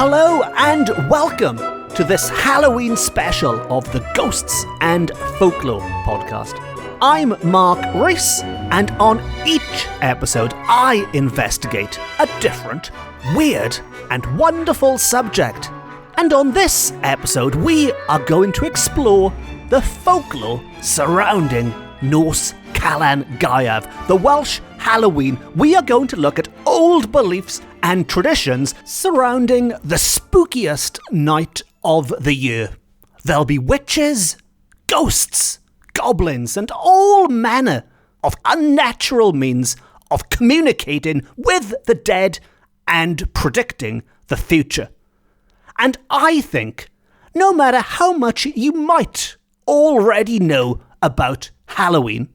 Hello and welcome to this Halloween special of the Ghosts and Folklore podcast. I'm Mark Rees, and on each episode I investigate a different, weird and wonderful subject. And on this episode we are going to explore the folklore surrounding Nos Calan Gaeaf, the Welsh Halloween. We are going to look at old beliefs and traditions surrounding the spookiest night of the year. There'll be witches, ghosts, goblins, and all manner of unnatural means of communicating with the dead and predicting the future. And I think, no matter how much you might already know about Halloween,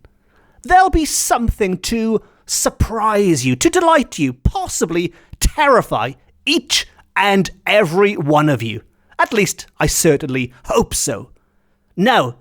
there'll be something to surprise you, to delight you, possibly terrify each and every one of you. At least, I certainly hope so. Now,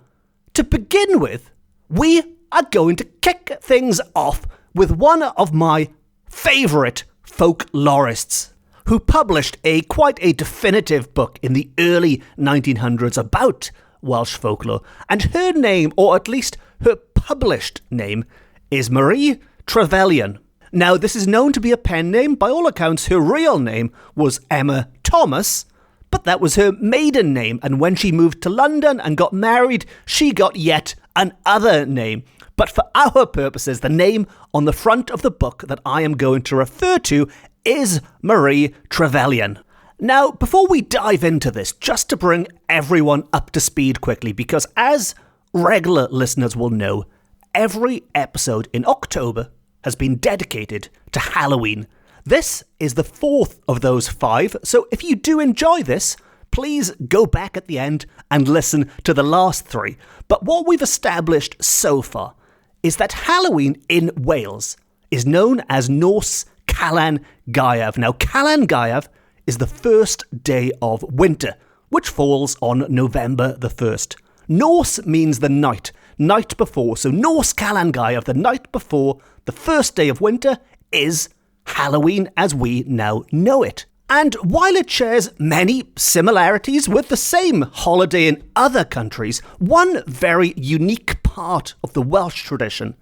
to begin with, we are going to kick things off with one of my favourite folklorists, who published quite a definitive book in the early 1900s about Welsh folklore, and her name, or at least her published name, is Marie Trevelyan. Now, this is known to be a pen name. By all accounts, her real name was Emma Thomas, but that was her maiden name, and when she moved to London and got married, she got yet another name. But for our purposes, the name on the front of the book that I am going to refer to is Marie Trevelyan. Now, before we dive into this, just to bring everyone up to speed quickly, because as regular listeners will know, every episode in October has been dedicated to Halloween. This is the fourth of those 5, so if you do enjoy this, please go back at the end and listen to the last 3. But what we've established so far is that Halloween in Wales is known as Nos Calan Gaeaf. Now, Calan Gaeaf is the first day of winter, which falls on November the 1st. Nos means the night before. So Nos Calan Gaeaf, the night before the first day of winter, is Halloween as we now know it. And while it shares many similarities with the same holiday in other countries, one very unique part of the Welsh tradition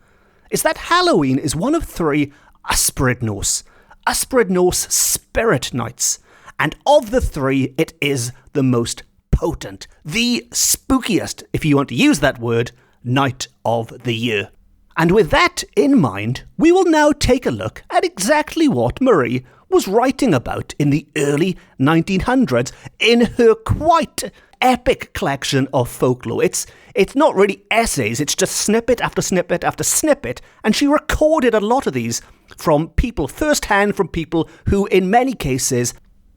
is that Halloween is one of 3 Ysbryd Nos spirit nights. And of the 3, it is the most potent, the spookiest, if you want to use that word, night of the year. And with that in mind, we will now take a look at exactly what Marie was writing about in the early 1900s in her quite epic collection of folklore. It's not really essays, it's just snippet after snippet after snippet, and she recorded a lot of these from people, firsthand from people who in many cases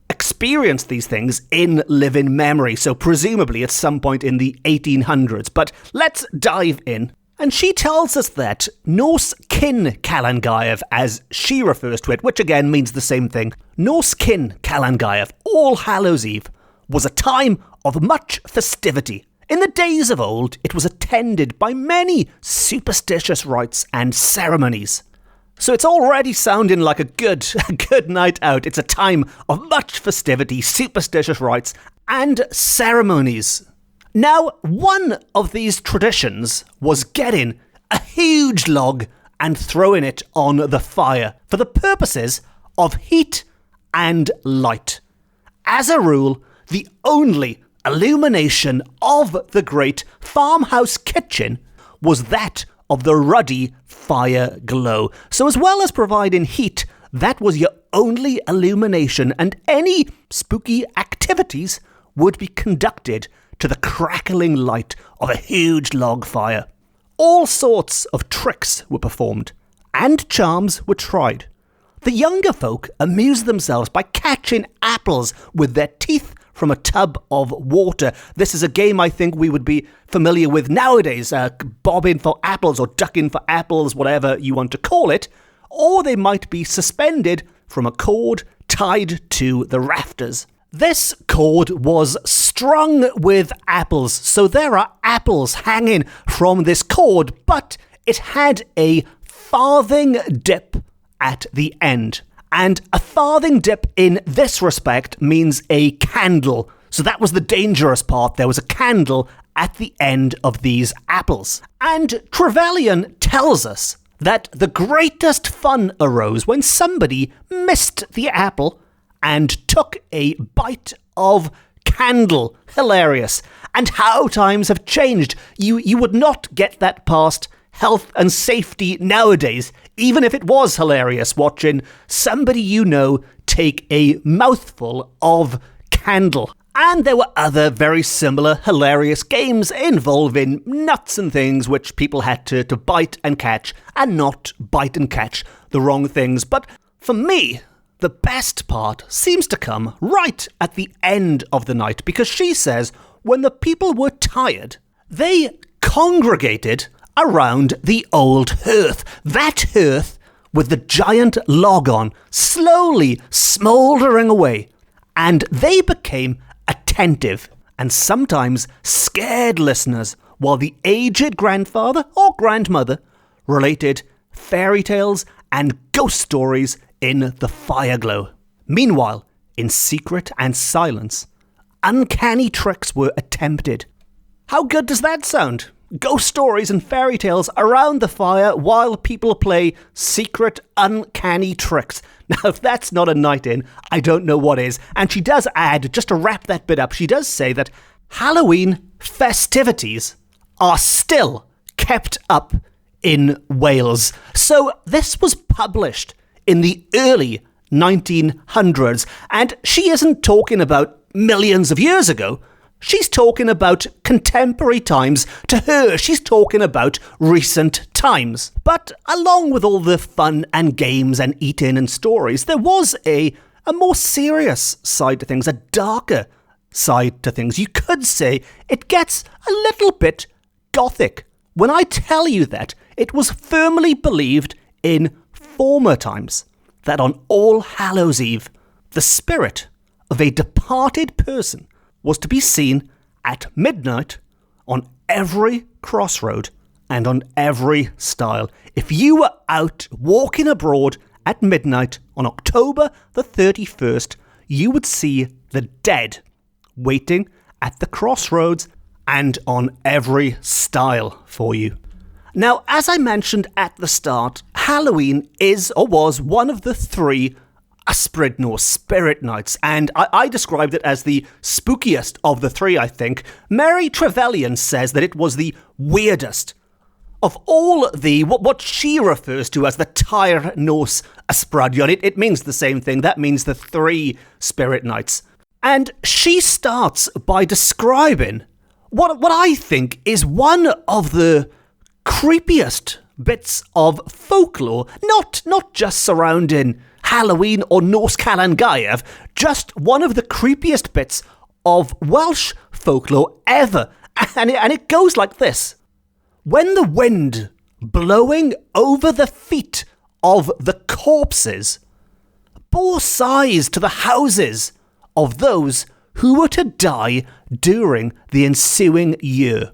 experienced these things in living memory, so presumably at some point in the 1800s. But let's dive in. And she tells us that Nos Calan Gaeaf, as she refers to it, which again means the same thing, Nos Calan Gaeaf, All Hallows Eve, was a time of much festivity. In the days of old, it was attended by many superstitious rites and ceremonies. So it's already sounding like a good night out. It's a time of much festivity, superstitious rites, and ceremonies. Now, one of these traditions was getting a huge log and throwing it on the fire for the purposes of heat and light. As a rule, the only illumination of the great farmhouse kitchen was that of the ruddy fire glow. So as well as providing heat, that was your only illumination, and any spooky activities would be conducted to the crackling light of a huge log fire. All sorts of tricks were performed, and charms were tried. The younger folk amused themselves by catching apples with their teeth from a tub of water. This is a game I think we would be familiar with nowadays, bobbing for apples or ducking for apples, whatever you want to call it. Or they might be suspended from a cord tied to the rafters. This cord was strung with apples, so there are apples hanging from this cord, but it had a farthing dip at the end. And a farthing dip in this respect means a candle. So that was the dangerous part. There was a candle at the end of these apples. And Trevelyan tells us that the greatest fun arose when somebody missed the apple and took a bite of candle. Hilarious. And how times have changed. You would not get that past health and safety nowadays, even if it was hilarious watching somebody you know take a mouthful of candle. And there were other very similar hilarious games involving nuts and things which people had to bite and catch, and not bite and catch the wrong things. But for me, the best part seems to come right at the end of the night, because she says when the people were tired, they congregated around the old hearth. That hearth with the giant log on, slowly smouldering away. And they became attentive and sometimes scared listeners while the aged grandfather or grandmother related fairy tales and ghost stories in the fireglow. Meanwhile, in secret and silence, uncanny tricks were attempted. How good does that sound? Ghost stories and fairy tales around the fire while people play secret, uncanny tricks. Now, if that's not a night in, I don't know what is. And she does add, just to wrap that bit up, she does say that Halloween festivities are still kept up in Wales. So this was published in the early 1900s, and she isn't talking about millions of years ago. She's talking about contemporary times. To her, she's talking about recent times. But along with all the fun and games and eating and stories, there was a more serious side to things, a darker side to things. You could say it gets a little bit Gothic. When I tell you that, it was firmly believed in former times that on All Hallows Eve, the spirit of a departed person was to be seen at midnight on every crossroad and on every stile. If you were out walking abroad at midnight on October the 31st, you would see the dead waiting at the crossroads and on every stile for you. Now, as I mentioned at the start, Halloween is or was one of the three Ysbryd Spirit Nights, and I described it as the spookiest of the three, I think. Mary Trevelyan says that it was the weirdest of all the, what she refers to as the Tair Nos Ysbrydion. It means the same thing. That means the three Spirit Nights. And she starts by describing what I think is one of the creepiest bits of folklore, not just surrounding Halloween or Nos Calan Gaeaf, just one of the creepiest bits of Welsh folklore ever. And it goes like this. When the wind blowing over the feet of the corpses bore sighs to the houses of those who were to die during the ensuing year.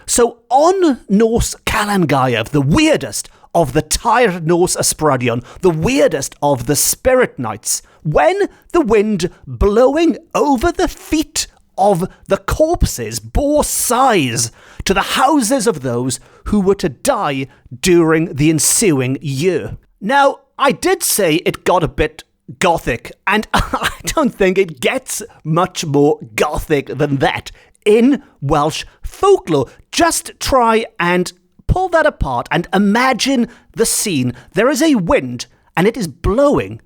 So on Nos Calan Gaeaf, the weirdest of the Tair Nos Ysbrydion, the weirdest of the Spirit Nights, when the wind blowing over the feet of the corpses bore sighs to the houses of those who were to die during the ensuing year. Now, I did say it got a bit Gothic, and I don't think it gets much more Gothic than that in Welsh folklore. Just try and pull that apart and imagine the scene. There is a wind and it is blowing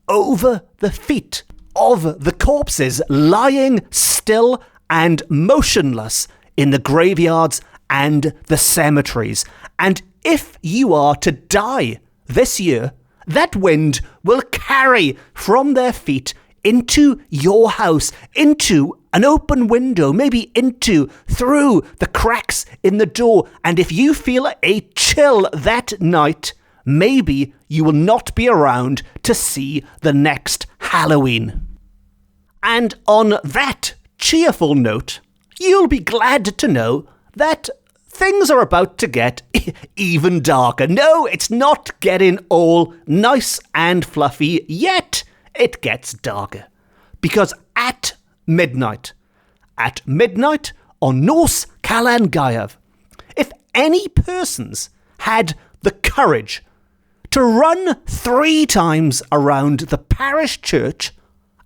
over the feet of the corpses lying still and motionless in the graveyards and the cemeteries. And if you are to die this year, that wind will carry from their feet into your house, into an open window, maybe through the cracks in the door. And if you feel a chill that night, maybe you will not be around to see the next Halloween. And on that cheerful note, you'll be glad to know that things are about to get even darker. No, it's not getting all nice and fluffy yet. It gets darker. Because at midnight on Nos Calan Gaeaf, if any persons had the courage to run 3 times around the parish church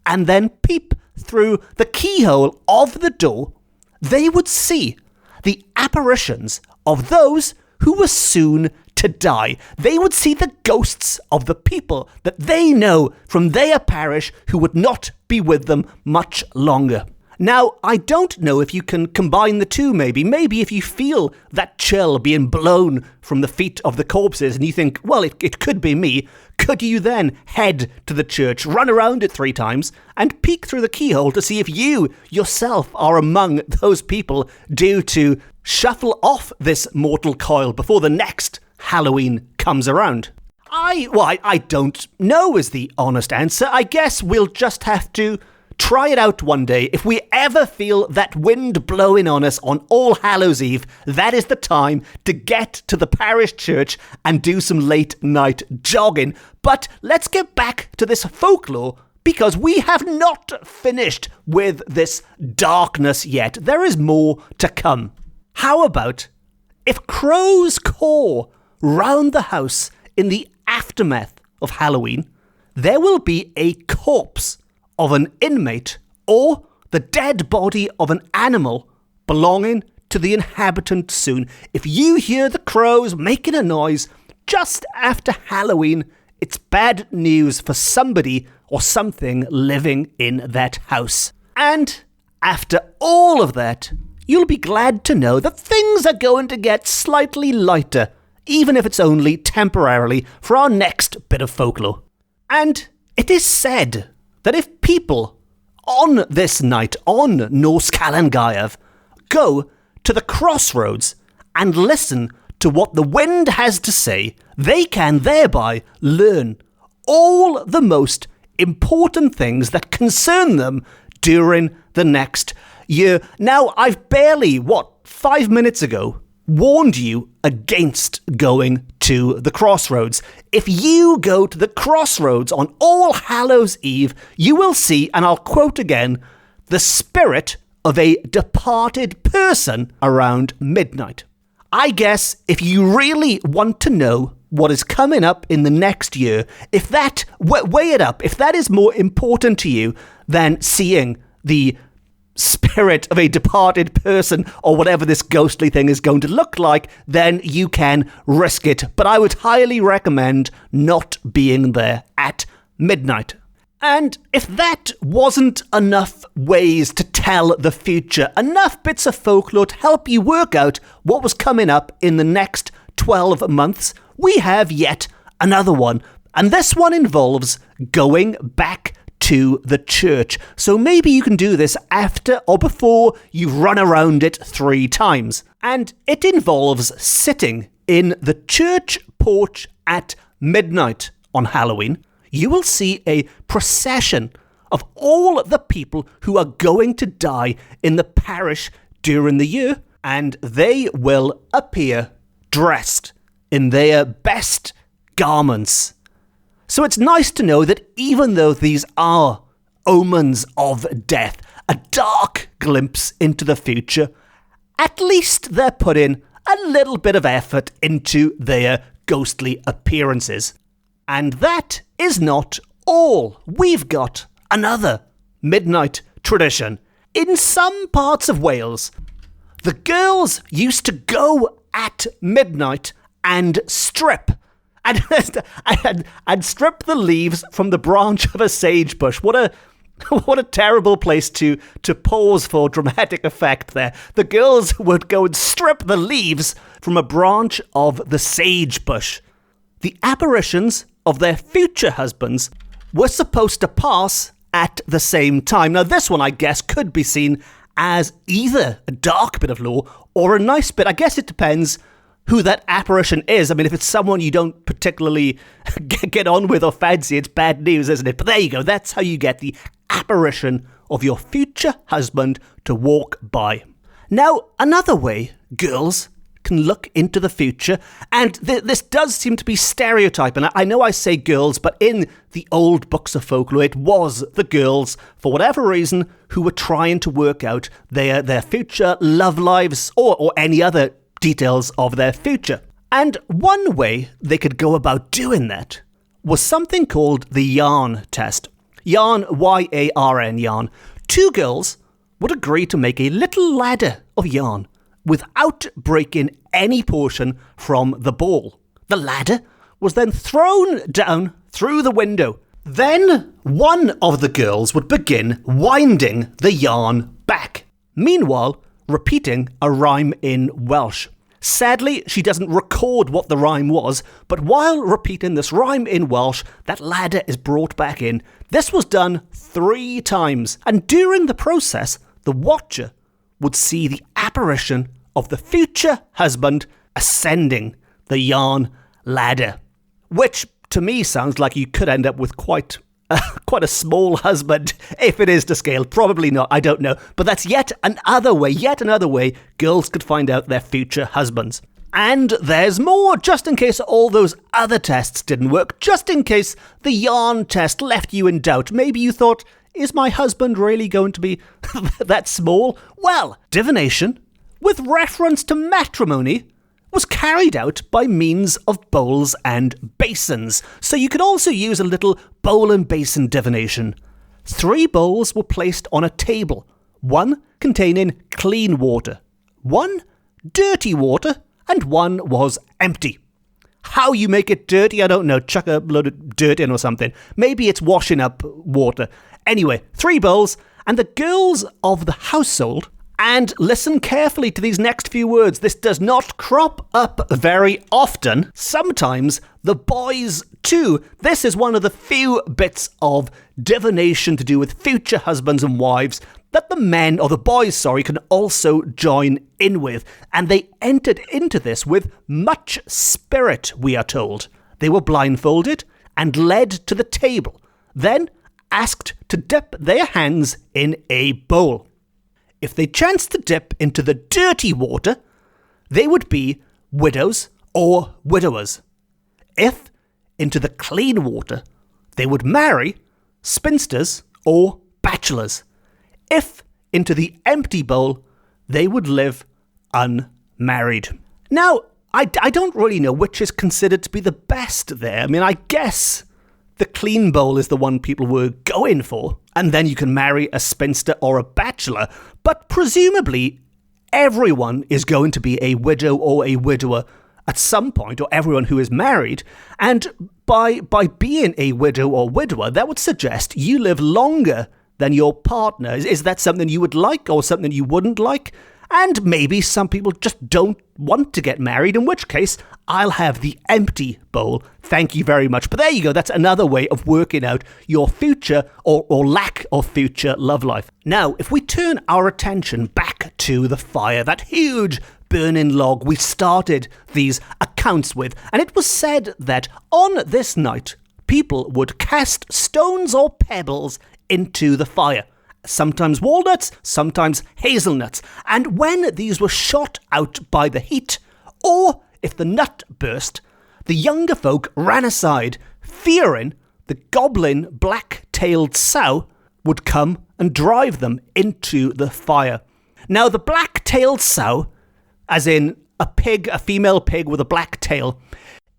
and then peep through the keyhole of the door, they would see the apparitions of those who were soon to die. They would see the ghosts of the people that they know from their parish who would not be with them much longer. Now, I don't know if you can combine the two, maybe. Maybe if you feel that chill being blown from the feet of the corpses and you think, well, it could be me, could you then head to the church, run around it 3 times, and peek through the keyhole to see if you yourself are among those people due to shuffle off this mortal coil before the next Halloween comes around? I don't know is the honest answer. I guess we'll just have to try it out one day. If we ever feel that wind blowing on us on All Hallows Eve, that is the time to get to the parish church and do some late night jogging. But let's get back to this folklore, because we have not finished with this darkness yet. There is more to come. How about if crows caw round the house in the aftermath of Halloween, there will be a corpse of an inmate or the dead body of an animal belonging to the inhabitant soon. If you hear the crows making a noise just after Halloween, it's bad news for somebody or something living in that house. And after all of that, you'll be glad to know that things are going to get slightly lighter, even if it's only temporarily, for our next bit of folklore. And it is said that if people on this night, on Nos Calan Gaeaf, go to the crossroads and listen to what the wind has to say, they can thereby learn all the most important things that concern them during the next year. Now, I've barely, 5 minutes ago, warned you against going to the crossroads. If you go to the crossroads on All Hallows Eve, you will see, and I'll quote again, the spirit of a departed person around midnight. I guess if you really want to know what is coming up in the next year, if that, weigh it up, if that is more important to you than seeing the spirit of a departed person or whatever this ghostly thing is going to look like, then you can risk it. But I would highly recommend not being there at midnight. And if that wasn't enough ways to tell the future, enough bits of folklore to help you work out what was coming up in the next 12 months, we have yet another one. And this one involves going back to the church. So maybe you can do this after or before you've run around it 3 times. And it involves sitting in the church porch at midnight on Halloween. You will see a procession of all the people who are going to die in the parish during the year, and they will appear dressed in their best garments. So it's nice to know that even though these are omens of death, a dark glimpse into the future, at least they're putting a little bit of effort into their ghostly appearances. And that is not all. We've got another midnight tradition. In some parts of Wales, the girls used to go at midnight and strip. And strip the leaves from the branch of a sage bush. What a terrible place to pause for dramatic effect there. The girls would go and strip the leaves from a branch of the sage bush. The apparitions of their future husbands were supposed to pass at the same time. Now, this one, I guess, could be seen as either a dark bit of lore or a nice bit. I guess it depends who that apparition is. I mean, if it's someone you don't particularly get on with or fancy, it's bad news, isn't it? But there you go. That's how you get the apparition of your future husband to walk by. Now, another way girls can can look into the future, and this does seem to be stereotype, and I know I say girls, but in the old books of folklore, it was the girls, for whatever reason, who were trying to work out their future love lives or any other details of their future. And one way they could go about doing that was something called the yarn test. Yarn, Y-A-R-N, yarn. Two girls would agree to make a little ladder of yarn without breaking any portion from the ball. The ladder was then thrown down through the window. Then one of the girls would begin winding the yarn back, meanwhile repeating a rhyme in Welsh. Sadly, she doesn't record what the rhyme was, but while repeating this rhyme in Welsh, that ladder is brought back in. This was done 3 times, and during the process, the watcher would see the apparition of the future husband ascending the yarn ladder, which to me sounds like you could end up with quite a small husband, if it is to scale. Probably not, I don't know. But that's yet another way girls could find out their future husbands. And there's more, just in case all those other tests didn't work, just in case the yarn test left you in doubt. Maybe you thought, is my husband really going to be that small? Well, divination, with reference to matrimony, was carried out by means of bowls and basins. So you could also use a little bowl and basin divination. 3 bowls were placed on a table, 1 containing clean water, 1 dirty water, and 1 was empty. How you make it dirty, I don't know. Chuck a load of dirt in or something. Maybe it's washing up water. Anyway, 3 bowls, and the girls of the household. And listen carefully to these next few words. This does not crop up very often. Sometimes the boys too. This is one of the few bits of divination to do with future husbands and wives that the men, or the boys, can also join in with. And they entered into this with much spirit, we are told. They were blindfolded and led to the table, then asked to dip their hands in a bowl. If they chanced to dip into the dirty water, they would be widows or widowers. If into the clean water, they would marry spinsters or bachelors. If into the empty bowl, they would live unmarried. Now, I don't really know which is considered to be the best there. I mean, I guess the clean bowl is the one people were going for, and then you can marry a spinster or a bachelor, but presumably everyone is going to be a widow or a widower at some point, or everyone who is married, and by being a widow or widower, that would suggest you live longer than your partner. Is that something you would like or something you wouldn't like? And maybe some people just don't want to get married, in which case I'll have the empty bowl. Thank you very much. But there you go. That's another way of working out your future or lack of future love life. Now, if we turn our attention back to the fire, that huge burning log we started these accounts with, and it was said that on this night, people would cast stones or pebbles into the fire. Sometimes walnuts, sometimes hazelnuts. And when these were shot out by the heat, or if the nut burst, the younger folk ran aside, fearing the goblin black-tailed sow would come and drive them into the fire. Now, the black-tailed sow, as in a pig, a female pig with a black tail,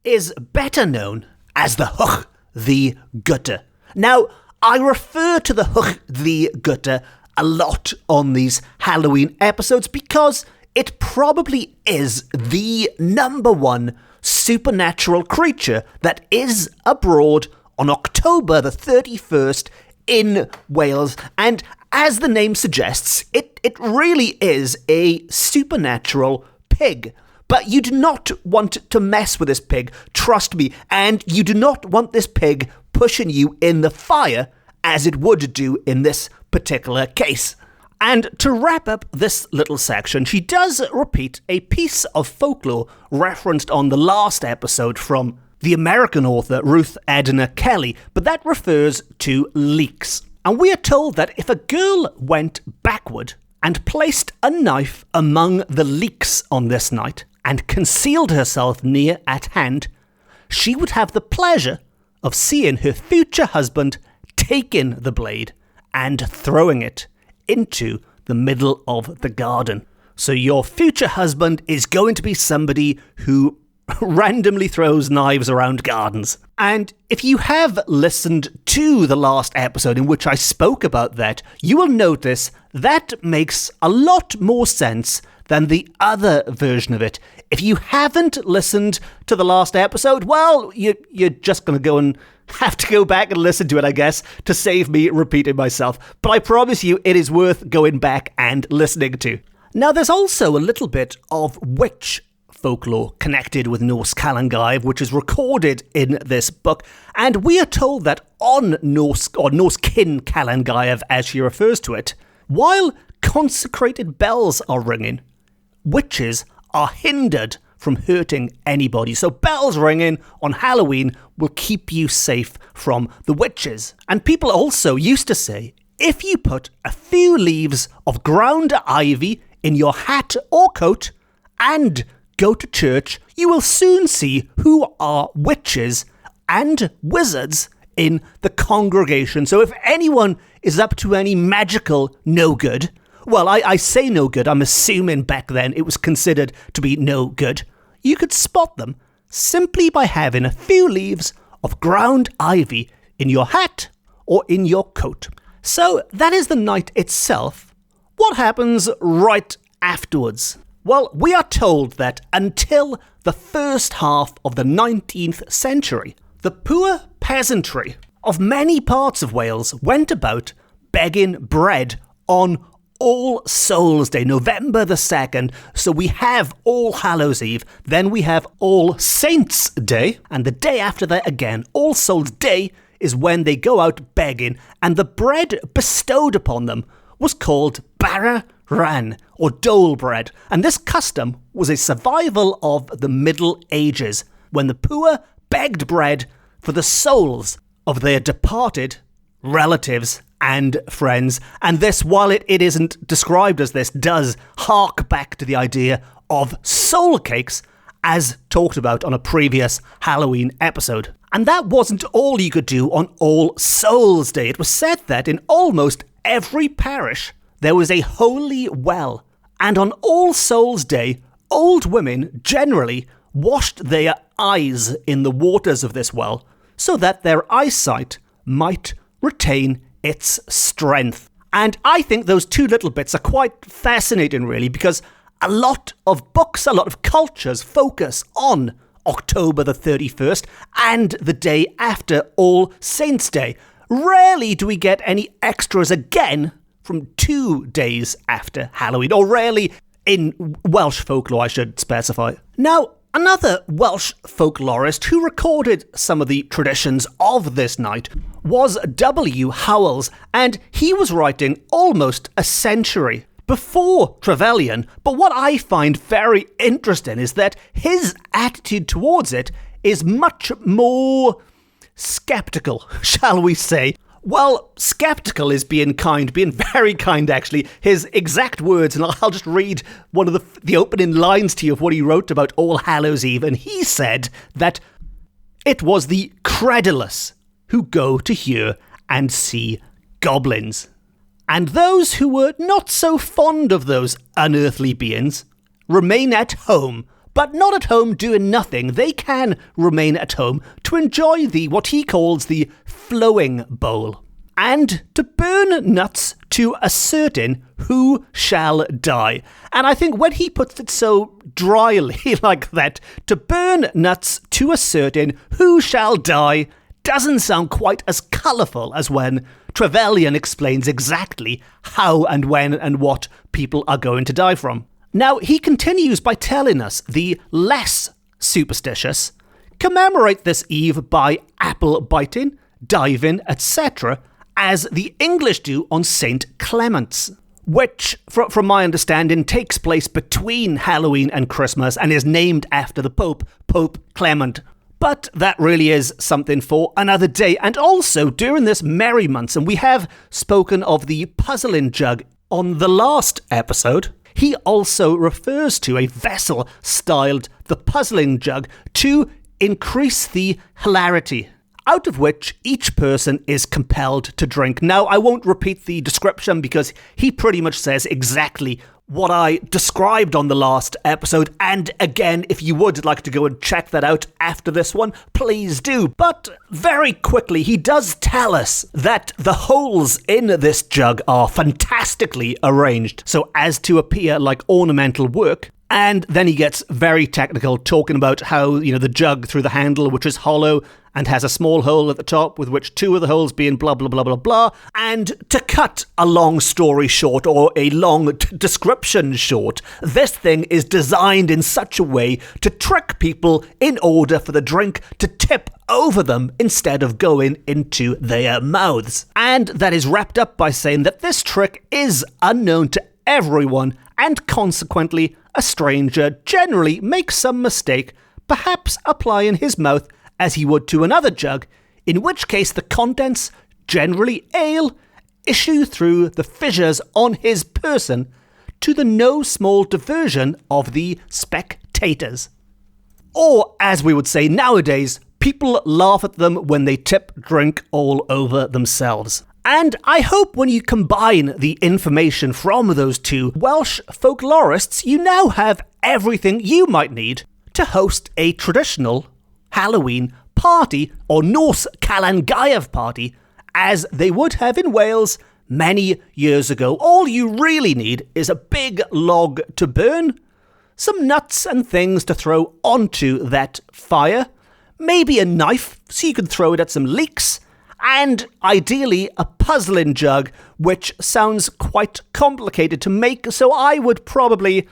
is better known as the Hwch Ddu Gwta. Now, I refer to the Hwch Ddu Gwta a lot on these Halloween episodes because it probably is the number 1 supernatural creature that is abroad on October the 31st in Wales. And as the name suggests, it really is a supernatural pig. But you do not want to mess with this pig, trust me, and you do not want this pig pushing you in the fire as it would do in this particular case. And to wrap up this little section, she does repeat a piece of folklore referenced on the last episode from the American author Ruth Edna Kelly, but that refers to leeks. And we are told that if a girl went backward and placed a knife among the leeks on this night, and concealed herself near at hand, she would have the pleasure of seeing her future husband taking the blade and throwing it into the middle of the garden. So your future husband is going to be somebody who randomly throws knives around gardens. And if you have listened to the last episode in which I spoke about that, you will notice that makes a lot more sense than the other version of it. If you haven't listened to the last episode, well, you're just going to go and have to go back and listen to it, I guess, to save me repeating myself. But I promise you, it is worth going back and listening to. Now, there's also a little bit of witch folklore connected with Nos Calan Gaeaf, which is recorded in this book, and we are told that on Nos Calan Gaeaf, as she refers to it, while consecrated bells are ringing, witches are hindered from hurting anybody. So bells ringing on Halloween will keep you safe from the witches. And people also used to say, if you put a few leaves of ground ivy in your hat or coat and go to church, you will soon see who are witches and wizards in the congregation. So if anyone is up to any magical no good, well, I say no good, I'm assuming back then it was considered to be no good, you could spot them simply by having a few leaves of ground ivy in your hat or in your coat. So that is the night itself. What happens right afterwards? Well, we are told that until the first half of the 19th century, the poor peasantry of many parts of Wales went about begging bread on All Souls Day, November the 2nd. So we have All Hallows Eve, then we have All Saints Day, and the day after that again, All Souls Day, is when they go out begging, and the bread bestowed upon them was called bara ran, or dole bread, and this custom was a survival of the Middle Ages, when the poor begged bread for the souls of their departed relatives and friends. And this, while it isn't described as this, does hark back to the idea of soul cakes, as talked about on a previous Halloween episode. And that wasn't all you could do on All Souls Day. It was said that in almost every parish there was a holy well, and on All Souls Day, old women generally washed their eyes in the waters of this well so that their eyesight might retain its strength. And I think those two little bits are quite fascinating, really, because a lot of books, a lot of cultures focus on October the 31st and the day after All Saints Day. Rarely do we get any extras again from 2 days after Halloween, or rarely in Welsh folklore, I should specify. Now, another Welsh folklorist who recorded some of the traditions of this night was W. Howells, and he was writing almost a century before Trevelyan. But what I find very interesting is that his attitude towards it is much more skeptical, shall we say. Well, skeptical is being kind, being very kind, actually. His exact words, and I'll just read one of the opening lines to you of what he wrote about All Hallows Eve, and he said that it was the credulous who go to hear and see goblins, and those who were not so fond of those unearthly beings remain at home, but not at home doing nothing. They can remain at home to enjoy what he calls the flowing bowl, and to burn nuts to ascertain who shall die. And I think when he puts it so dryly like that, to burn nuts to ascertain who shall die, doesn't sound quite as colourful as when Trevelyan explains exactly how and when and what people are going to die from. Now, he continues by telling us the less superstitious commemorate this eve by apple biting, diving, etc., as the English do on St. Clement's, which, from my understanding, takes place between Halloween and Christmas and is named after the Pope, Pope Clement. But that really is something for another day. And also, during this merry months, and we have spoken of the puzzling jug on the last episode, he also refers to a vessel styled the puzzling jug to increase the hilarity, out of which each person is compelled to drink. Now, I won't repeat the description because he pretty much says exactly what I described on the last episode, and again, if you would like to go and check that out after this one, please do. But very quickly, he does tell us that the holes in this jug are fantastically arranged so as to appear like ornamental work. And then he gets very technical, talking about how, the jug through the handle, which is hollow and has a small hole at the top, with which two of the holes being blah, blah, blah, blah, blah. And to cut a long story short, or a long description short, this thing is designed in such a way to trick people in order for the drink to tip over them instead of going into their mouths. And that is wrapped up by saying that this trick is unknown to everyone, and consequently, a stranger generally makes some mistake, perhaps applying his mouth as he would to another jug, in which case the contents, generally ale, issue through the fissures on his person, to the no small diversion of the spectators. Or, as we would say nowadays, people laugh at them when they tip drink all over themselves. And I hope when you combine the information from those two Welsh folklorists, you now have everything you might need to host a traditional Halloween party, or Nos Calan Gaeaf party, as they would have in Wales many years ago. All you really need is a big log to burn, some nuts and things to throw onto that fire, maybe a knife so you can throw it at some leeks, and ideally a puzzling jug, which sounds quite complicated to make, so I would probably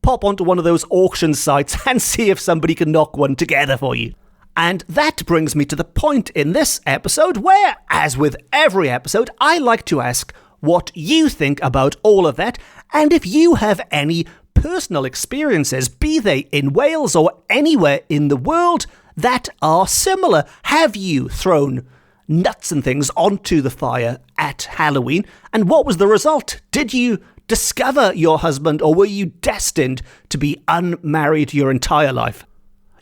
pop onto one of those auction sites and see if somebody can knock one together for you. And that brings me to the point in this episode where, as with every episode, I like to ask what you think about all of that, and if you have any personal experiences, be they in Wales or anywhere in the world, that are similar. Have you thrown nuts and things onto the fire at Halloween, and what was the result? Did you discover your husband, or were you destined to be unmarried your entire life?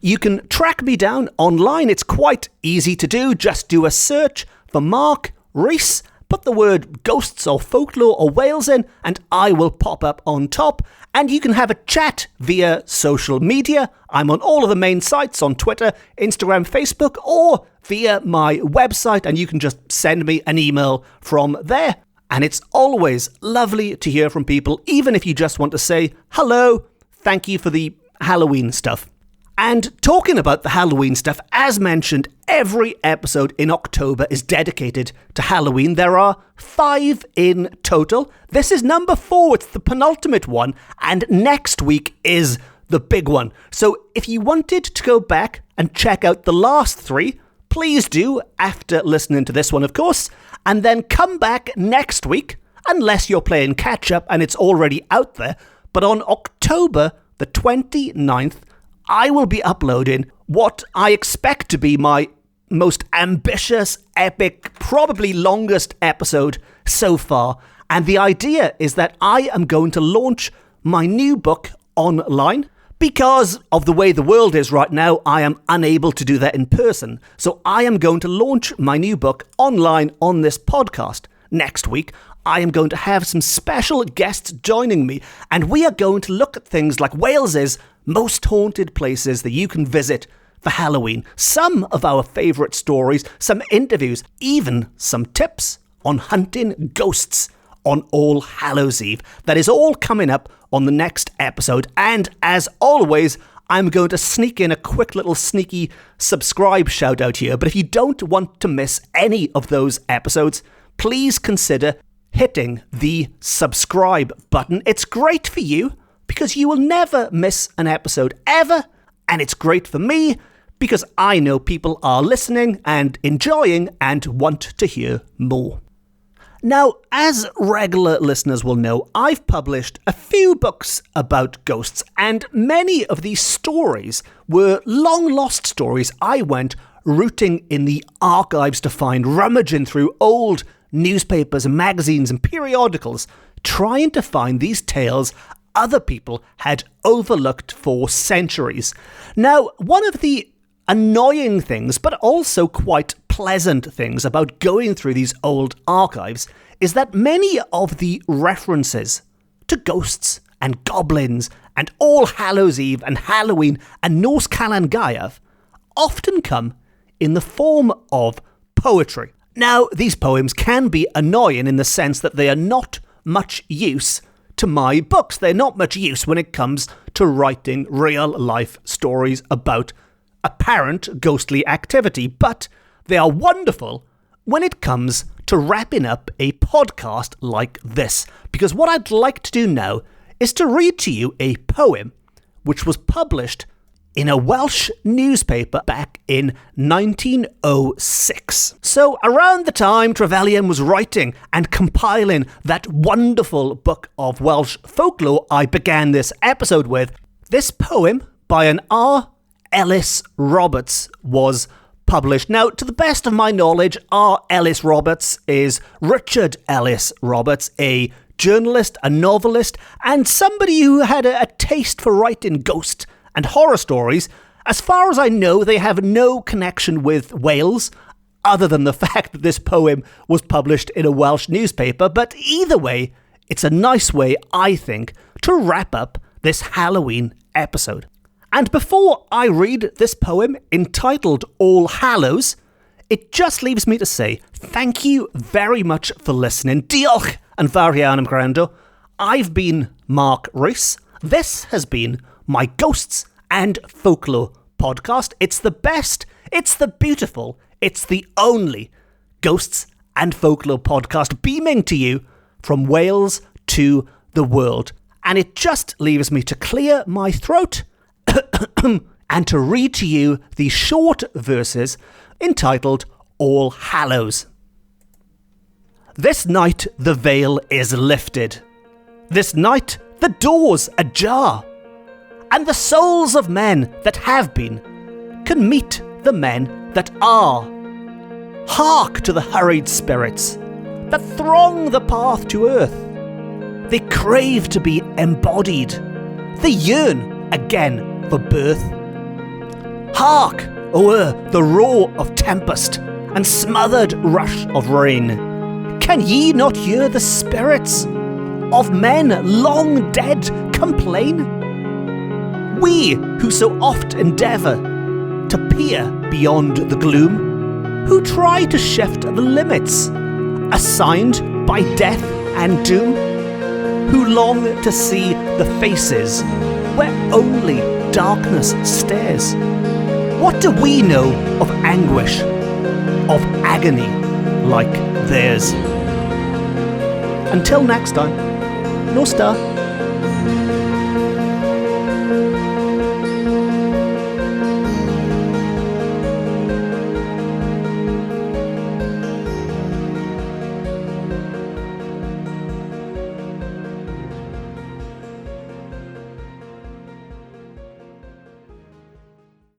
You can track me down online. It's quite easy to do. Just do a search for Mark Rees, put the word ghosts or folklore or Wales in, and I will pop up on top. And you can have a chat via social media. I'm on all of the main sites, on Twitter, Instagram, Facebook, or via my website, and you can just send me an email from there. And it's always lovely to hear from people, even if you just want to say, hello, thank you for the Halloween stuff. And talking about the Halloween stuff, as mentioned, every episode in October is dedicated to Halloween. There are 5 in total. This is number 4. It's the penultimate one. And next week is the big one. So if you wanted to go back and check out the last 3, please do after listening to this one, of course. And then come back next week, unless you're playing catch up and it's already out there. But on October the 29th, I will be uploading what I expect to be my most ambitious, epic, probably longest episode so far. And the idea is that I am going to launch my new book online. Because of the way the world is right now, I am unable to do that in person. So I am going to launch my new book online on this podcast next week. I am going to have some special guests joining me, and we are going to look at things like Wales's most haunted places that you can visit for Halloween, some of our favourite stories, some interviews, even some tips on hunting ghosts on All Hallows Eve. That is all coming up on the next episode, and as always, I'm going to sneak in a quick little sneaky subscribe shout out here, but if you don't want to miss any of those episodes, please consider hitting the subscribe button. It's great for you because you will never miss an episode ever, and it's great for me because I know people are listening and enjoying and want to hear more. Now, as regular listeners will know, I've published a few books about ghosts, and many of these stories were long-lost stories I went rooting in the archives to find, rummaging through old newspapers and magazines and periodicals, trying to find these tales other people had overlooked for centuries. Now, one of the annoying things, but also quite pleasant things about going through these old archives is that many of the references to ghosts and goblins and All Hallows Eve and Halloween and Nos Calan Gaeaf often come in the form of poetry. Now, these poems can be annoying in the sense that they are not much use to my books. They're not much use when it comes to writing real-life stories about apparent ghostly activity, but they are wonderful when it comes to wrapping up a podcast like this. Because what I'd like to do now is to read to you a poem which was published in a Welsh newspaper back in 1906. So around the time Trevelyan was writing and compiling that wonderful book of Welsh folklore I began this episode with, this poem by an R. Ellis Roberts was published. Now, to the best of my knowledge, R. Ellis Roberts is Richard Ellis Roberts, a journalist, a novelist, and somebody who had a taste for writing ghost and horror stories. As far as I know, they have no connection with Wales, other than the fact that this poem was published in a Welsh newspaper, but either way, it's a nice way, I think, to wrap up this Halloween episode. And before I read this poem entitled All Hallows, it just leaves me to say thank you very much for listening. Diolch yn fawr iawn am gwrando. I've been Mark Rees. This has been my Ghosts and Folklore podcast. It's the best, it's the beautiful, it's the only Ghosts and Folklore podcast beaming to you from Wales to the world. And it just leaves me to clear my throat and to read to you the short verses entitled All Hallows. This night the veil is lifted. This night the doors ajar. And the souls of men that have been can meet the men that are. Hark to the hurried spirits that throng the path to earth. They crave to be embodied. They yearn again for birth. Hark o'er the roar of tempest and smothered rush of rain. Can ye not hear the spirits of men long dead complain? We who so oft endeavour to peer beyond the gloom, who try to shift the limits assigned by death and doom, who long to see the faces where only darkness stares. What do we know of anguish, of agony like theirs? Until next time, Nos da.